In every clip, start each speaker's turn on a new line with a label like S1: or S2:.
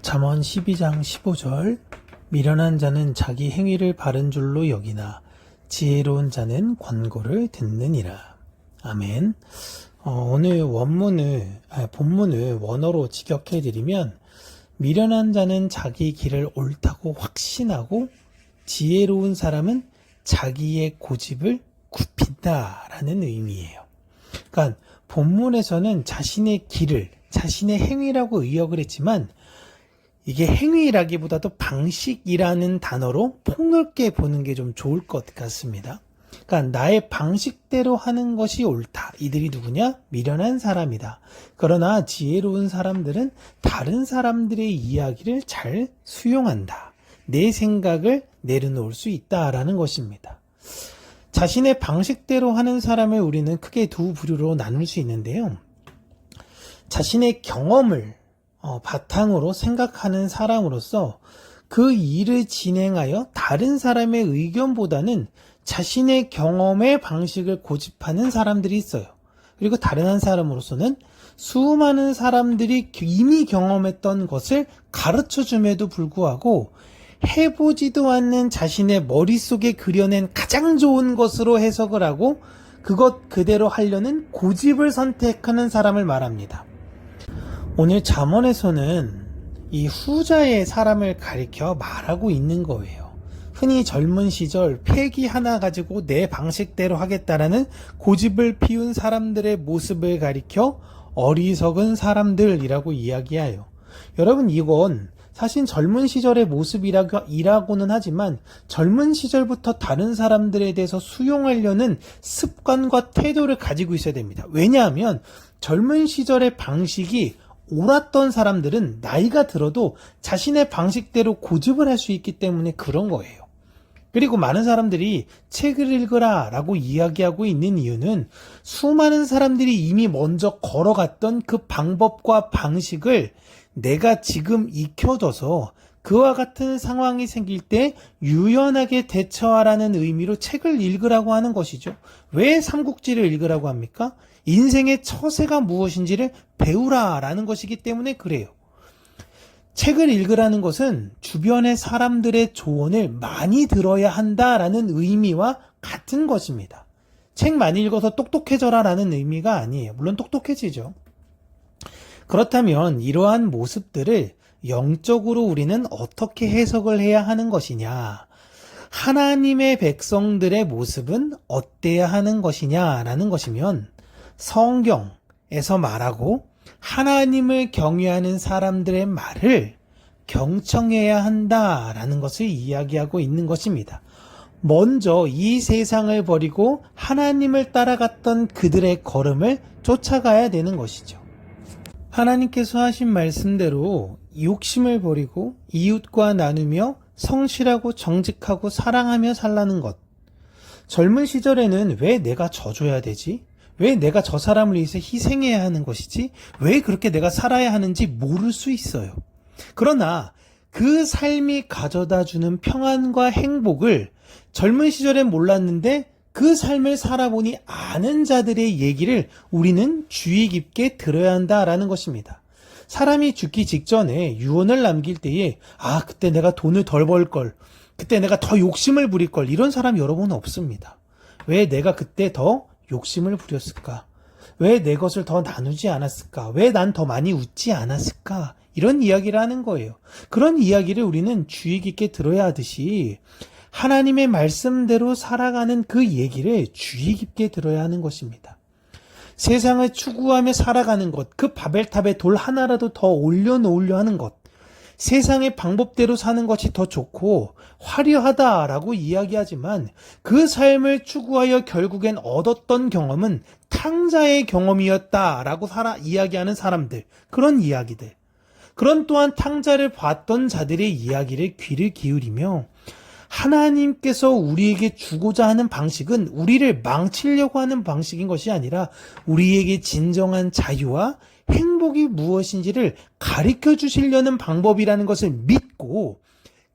S1: 잠언 12장 15절 미련한 자는 자기 행위를 바른 줄로 여기나 지혜로운 자는 권고를 듣느니라. 아멘. 오늘 본문을 원어로 직역해드리면 미련한 자는 자기 길을 옳다고 확신하고 지혜로운 사람은 자기의 고집을 굽힌다라는 의미예요. 그러니까 본문에서는 자신의 길을 자신의 행위라고 의역을 했지만 이게 행위라기보다도 방식이라는 단어로 폭넓게 보는 게 좀 좋을 것 같습니다. 그러니까 나의 방식대로 하는 것이 옳다. 이들이 누구냐? 미련한 사람이다. 그러나 지혜로운 사람들은 다른 사람들의 이야기를 잘 수용한다. 내 생각을 내려놓을 수 있다라는 것입니다. 자신의 방식대로 하는 사람을 우리는 크게 두 부류로 나눌 수 있는데요. 자신의 경험을 바탕으로 생각하는 사람으로서 그 일을 진행하여 다른 사람의 의견보다는 자신의 경험의 방식을 고집하는 사람들이 있어요. 그리고 다른 한 사람으로서는 수많은 사람들이 이미 경험했던 것을 가르쳐줌에도 불구하고 해보지도 않는 자신의 머릿속에 그려낸 가장 좋은 것으로 해석을 하고 그것 그대로 하려는 고집을 선택하는 사람을 말합니다. 오늘 잠언에서는 이 후자의 사람을 가리켜 말하고 있는 거예요. 흔히 젊은 시절 패기 하나 가지고 내 방식대로 하겠다라는 고집을 피운 사람들의 모습을 가리켜 어리석은 사람들이라고 이야기해요. 여러분, 이건 사실 젊은 시절의 모습이라고는 하지만 젊은 시절부터 다른 사람들에 대해서 수용하려는 습관과 태도를 가지고 있어야 됩니다. 왜냐하면 젊은 시절의 방식이 옳았던 사람들은 나이가 들어도 자신의 방식대로 고집을 할 수 있기 때문에 그런 거예요. 그리고 많은 사람들이 책을 읽으라 라고 이야기하고 있는 이유는 수많은 사람들이 이미 먼저 걸어갔던 그 방법과 방식을 내가 지금 익혀둬서 그와 같은 상황이 생길 때 유연하게 대처하라는 의미로 책을 읽으라고 하는 것이죠. 왜 삼국지를 읽으라고 합니까? 인생의 처세가 무엇인지를 배우라라는 것이기 때문에 그래요. 책을 읽으라는 것은 주변의 사람들의 조언을 많이 들어야 한다라는 의미와 같은 것입니다. 책 많이 읽어서 똑똑해져라라는 의미가 아니에요. 물론 똑똑해지죠. 그렇다면 이러한 모습들을 영적으로 우리는 어떻게 해석을 해야 하는 것이냐? 하나님의 백성들의 모습은 어때야 하는 것이냐라는 것이면 성경에서 말하고 하나님을 경외하는 사람들의 말을 경청해야 한다라는 것을 이야기하고 있는 것입니다. 먼저 이 세상을 버리고 하나님을 따라갔던 그들의 걸음을 쫓아가야 되는 것이죠. 하나님께서 하신 말씀대로 욕심을 버리고 이웃과 나누며 성실하고 정직하고 사랑하며 살라는 것. 젊은 시절에는 왜 내가 져줘야 되지? 왜 내가 저 사람을 위해서 희생해야 하는 것이지? 왜 그렇게 내가 살아야 하는지 모를 수 있어요. 그러나 그 삶이 가져다 주는 평안과 행복을 젊은 시절엔 몰랐는데 그 삶을 살아보니 아는 자들의 얘기를 우리는 주의 깊게 들어야 한다라는 것입니다. 사람이 죽기 직전에 유언을 남길 때에 그때 내가 돈을 덜 벌 걸, 그때 내가 더 욕심을 부릴 걸, 이런 사람 여러분은 없습니다. 왜 내가 그때 더 욕심을 부렸을까? 왜 내 것을 더 나누지 않았을까? 왜 난 더 많이 웃지 않았을까? 이런 이야기를 하는 거예요. 그런 이야기를 우리는 주의 깊게 들어야 하듯이 하나님의 말씀대로 살아가는 그 얘기를 주의 깊게 들어야 하는 것입니다. 세상을 추구하며 살아가는 것, 그 바벨탑에 돌 하나라도 더 올려놓으려 하는 것, 세상의 방법대로 사는 것이 더 좋고 화려하다라고 이야기하지만 그 삶을 추구하여 결국엔 얻었던 경험은 탕자의 경험이었다라고 이야기하는 사람들, 그런 이야기들. 그런 또한 탕자를 봤던 자들의 이야기를 귀를 기울이며 하나님께서 우리에게 주고자 하는 방식은 우리를 망치려고 하는 방식인 것이 아니라 우리에게 진정한 자유와 행복이 무엇인지를 가르쳐 주시려는 방법이라는 것을 믿고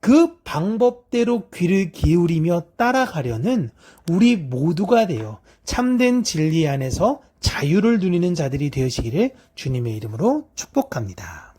S1: 그 방법대로 귀를 기울이며 따라가려는 우리 모두가 되어 참된 진리 안에서 자유를 누리는 자들이 되시기를 주님의 이름으로 축복합니다.